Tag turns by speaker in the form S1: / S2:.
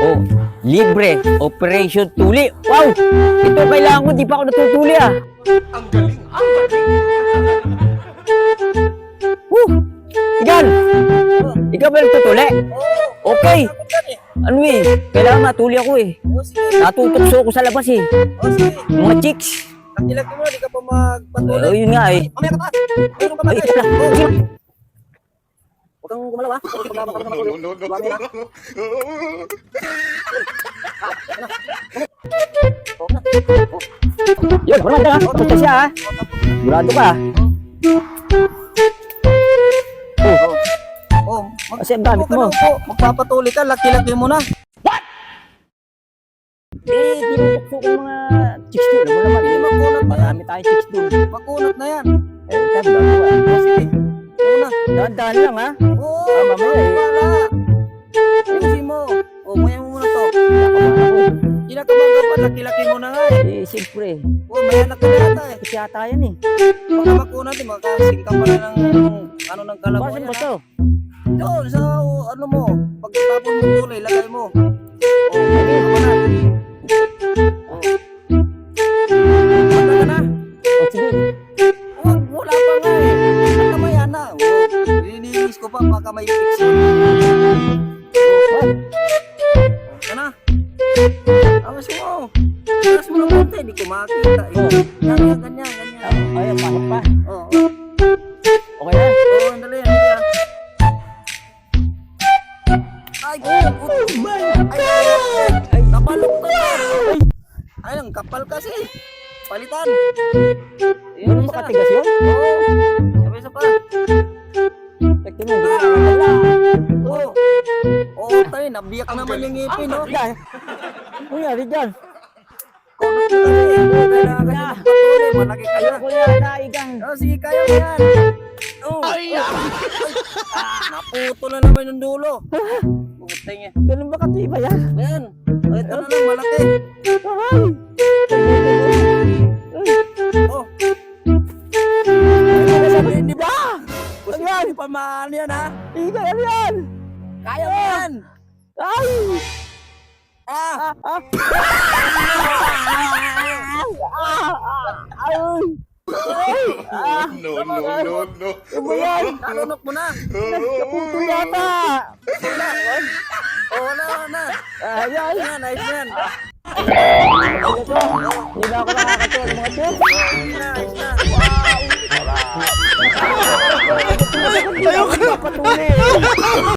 S1: Oh, libre. Operation Tuli. Wow! Ito kailangan ko, di pa ako natutuli ah.
S2: Ang galing, ang galing.
S1: Igan! Ikaw ba nagtutuli? Okay. Ano eh, kailangan matuli ako eh. Natutokso ako sa labas eh. Mga chicks.
S3: Nakilaki mo, di ka pa magpatuloy.
S1: Yun nga eh.
S3: Mamaya ka pa. Mayroon ka pa.
S1: Ay, ito lang.
S3: Huwag kang gumalaw ha. Huwag kang gumalaw. Buwangin ha.
S1: Yun, wala ka. Basta siya ha. Burado ka.
S3: Oh,
S1: Kasi ang gamit mo.
S3: magpapatuloy ka, laki-laki mo na.
S1: Eh, tinutokso ko mga chicks doon. Ano naman eh.
S3: Magkunat na yan.
S1: Marami tayong chicks doon.
S3: Magkunat na yan.
S1: Eh, sabi ba ako ah.
S3: Sige. Una.
S1: Dahan-dahan lang ha.
S3: Oo,
S1: mamaya eh.
S3: wala. Ayusin mo. O, maya mo muna to. Kinakabahan ka pa, laki-laki mo na nga eh.
S1: Eh, siyempre.
S3: O, may anak ka na yata eh.
S1: Kasi yata yan eh.
S3: Baka makunat eh, makasing ka pala ng ano ng kalabaw
S1: Basin
S3: yan
S1: ba
S3: ha.
S1: to?
S3: Doon, sa ano mo, pagkatapon mo tuloy, lagay mo. O, lagay mo na. Mata ka na.
S1: Oh, sige.
S3: Huwag, wala pa nga eh. Ang kamaya na. O, lininis ko pa, baka may fix yun. Ka na. Awas mo. Awas mo ng konti, di ko makakita. Ganyan, ganyan, ganyan.
S1: Ayun, pasok pa.
S3: Oo.
S1: Okay na.
S3: Oo, andali, andali ah. Ay, oh my God! Ay, napalok ka na. Ay, ang kapal kasi. Palitan.
S1: Ano ba katigas yun?
S3: Oo. Sabi isa pa.
S1: Ito na, hindi ka wala.
S3: Oo. Oo, tayo, nabiyak naman yung ngipin, no?
S1: Ano nangyari dyan?
S3: Kunot mo kasi. Kailangan kasi magpatuloy. Malaki ka na.
S1: Ayoko yan, naigang.
S3: Oh, sige, kaya mo yan. Oh. Ay, naputo na naman yung dulo. Putay nga.
S1: Ganun ba katiba yan?
S3: Ayan. Oh, ito na lang, malaki.
S1: Ay!
S3: Oh.
S1: Ano sabihin, di ba?
S3: Gusto mo pamaan yan, ha?
S1: Iga, ano yan?
S3: Kaya mo yan.
S1: Ay!
S3: Ah!
S1: Ay!
S2: No, no, no, no.
S1: Ano ba yan?
S3: Nalunok mo na.
S1: Naputo yata!
S3: Oh, wala na.
S1: Ay!
S3: Yan, ayos na yan.
S1: Hindi na ako nakakatuwa ng mga chicks.
S3: Ayos na, ayos na.
S1: Ayoko na! Ayoko na!